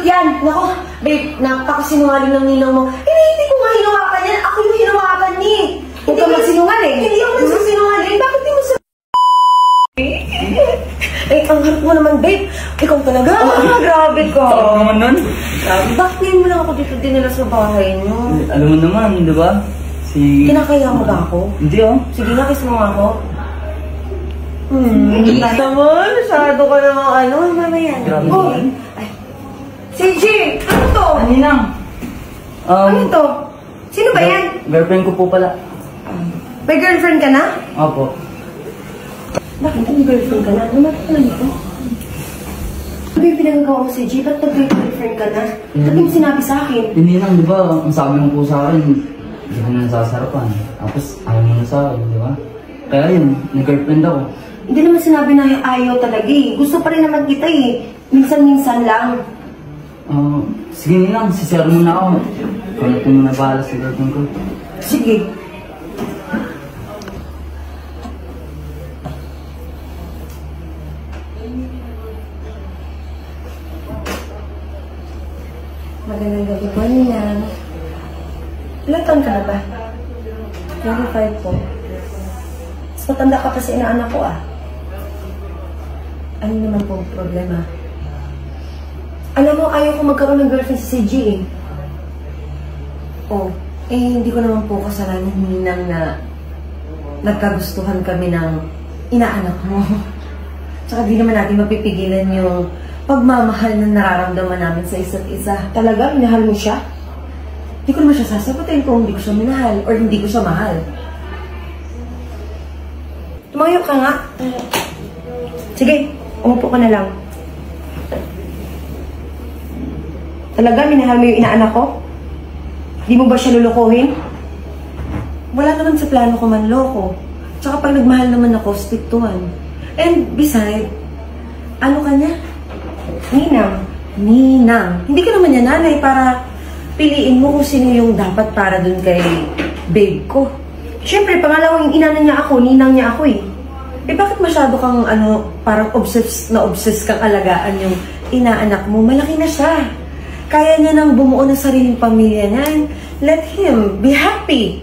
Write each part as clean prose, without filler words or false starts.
yan! Nako, babe, napakasinungaling ng ninang mo. Hindi ko nga hinawakan yan. Ako yung hinawakan ni. Huwag ka magsinungaling. Hindi ako nagsisinungaling. Bakit di mo sa... ang harap mo naman, babe. Ikaw talaga. Grabe ka. Sakot naman nun. Bakit ngayon mo lang ako dito dinala sa bahay mo? Alam mo naman, di ba? Kinakaya mo ba ako? Hindi oh. Sige nga, kiss mo nga ako. Naman, masyado ka naman mamaya. Grabe. Oh, ay. CJ, ano to? Ninang. Ano to? Sino ba yan? Girlfriend ko po pala. May girlfriend ka na? Opo. Bakit may girlfriend ka na? Ano ka na nito? Ano yung pinagagawa mo, CJ? Ba't nag-girlfriend ka na? Ba't yung sinabi sa akin? Ninang, di ba? Ang sabi mo po sa akin, hindi ka na nasasarapan. Tapos ayaw mo na sa akin, di ba? Kaya yun, nag-girlfriend ako. Hindi naman sinabi na ayaw talaga eh. Gusto pa rin naman kita eh. Minsan-minsan lang. Sige Ninang, sisir mo na ako. Ikaw na po muna bahala sa girlfriend ko. Sige. Magandang gabi po, Ninang. Ilan taon ka na ba? 25 po. Mas matanda ka pa sa inaanak ko ah. Ano naman po ang problema? Alam mo, ayaw ko magkaroon ng girlfriend si CG eh. Oh, hindi ko naman po kasalanan Ninang na nagkagustuhan kami ng inaanak mo. Tsaka di naman natin mapipigilan yung pagmamahal na nararamdaman namin sa isa't isa. Talaga? Minahal mo siya? Hindi ko naman siya sasagutin kung hindi ko siya minahal or hindi ko siya mahal. Tumayo ka nga. Sige, umupo ka na lang. Talaga? Minahal mo yung inaanak ko? Di mo ba siya lulukuhin? Wala naman sa plano ko manloko. Tsaka pag nagmahal naman ako, stick to one. And besides, ano ka niya? Ninang. Ninang. Hindi ka naman niya nanay para piliin mo kung sino yung dapat para dun kay babe ko. Siyempre, pangalawang ina na niya ako, ninang niya ako eh. Bakit masyado kang parang obsessed kang alagaan yung inaanak mo? Malaki na siya. Kaya niya nang bumuo ng sariling pamilya niyan. Let him be happy.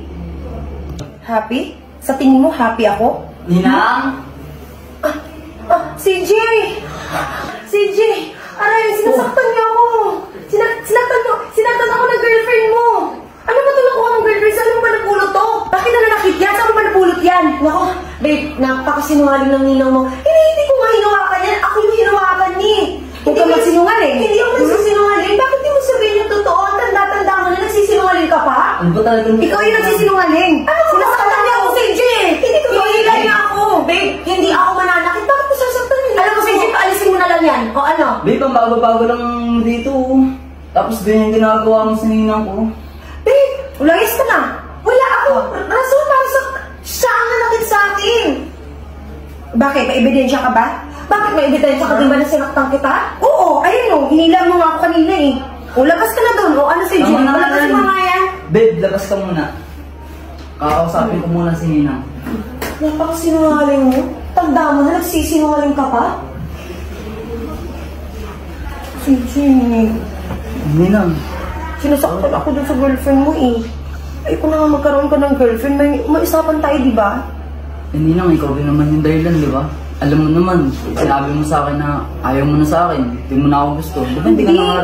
Happy? Sa tingin mo, happy ako? Ninang! CJ! CJ! Aray, sinasaktan niya ako! Sinaktan ako ng girlfriend mo! Ano ba tulong ko ng girlfriend? Saan mo ba napulot to? Bakit nananakit yan? Saan mo ba napulot yan? Nako, babe, napakasinungaling ng ninang mo. Hindi ko nga hinawakan yan. Ako yung hinawakan ni. Huwag ka magsinungaling. Hindi ako nagsisinungaling. Bakit di mo sabihin yung totoo? Ang tanda-tanda mo na nagsisinungaling ka pa? Ano ba talaga? Ikaw yung nagsisinungaling. Sinasaktan niya ako, CJ! Hindi ko mahilan niya ako. Babe, hindi ako mananakit. Bakit mo sasaktan niya? Alam mo, CJ, paalisin mo na lang yan. O ano? Babe, ang bago-bago lang dito. Tapos ganyan yung ginagawa mo sa ninang ko. Babe, Ulayas ka na. wala ako. Rason para sa... Siya ang nanakit sa akin. Bakit? May ebidensya ka ba? Bakit may ebidensya ka din ba na sinaktan kita? Oo, ayun o. Hinila mo nga ako kanina eh. O, labas ka na doon. O, ano si Jim? Tama na Labas yan. mo nga yan. Babe, labas ka muna. Kakausapin ko muna si ninang. Napakasinungaling mo. Tanda mo na nagsisinungaling ka pa? Si Jim. Ninang. Sinasaktan ako dun sa girlfriend mo eh. Ay, kung na nga magkaroon ka ng girlfriend, may maisapan tayo, di ba? Ninang, ikaw rin naman yung dahilan, di ba? Alam mo naman, sinabi mo sa akin na ayaw mo na sa akin. Hindi mo na ako gusto. Di ba hindi ka na nga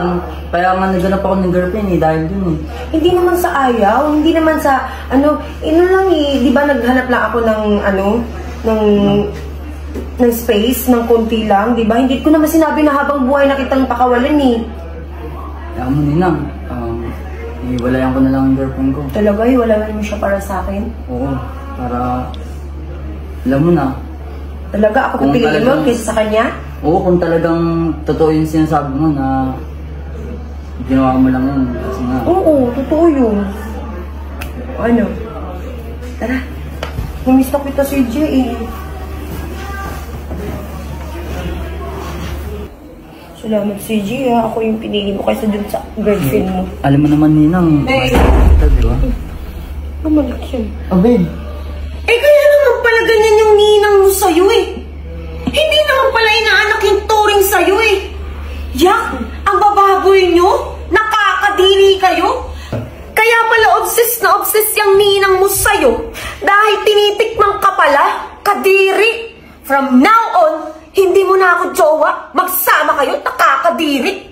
kaya nga naghanap ako ng girlfriend eh, dahil dun eh. Hindi naman sa ayaw, hindi naman sa, lang eh, di ba naghanap lang ako ng space, ng konti lang, di ba? Hindi ko naman sinabi na habang buhay na kitang pakawalan eh. Kaya mo, Ninang, iwalayan ko na lang yung girlfriend ko. Talaga, iwalayan mo siya para sa akin? Oo, para, alam mo na. Talaga, ako Kung pipiliin mo talagang- kaysa sa kanya? Oo, kung talagang totoo yung sinasabi mo na ginawa mo lang yun. Kasi nga, Oo, totoo yun. Ano? Tara. Namiss na kita si Jay eh. Salamat si Jay ha. Ako yung pinili mo kaysa dun sa girlfriend mo. alam mo naman, Ninang, Hey. kita, di ba? Bumalik yun. Oh, babe. Kaya naman pala ganyan yung ninang mo sa'yo eh. Hindi naman pala inaanak yung turing sa'yo eh. Yak, ang babago baboy nyo? Nakakadiri kayo? Kaya pala obsessed na obsessed yung ninang mo sa'yo dahil tinitikmang ka pala, kadiri. From now on, hindi mo na ako jowa. Magsama kayo, nakakadiri.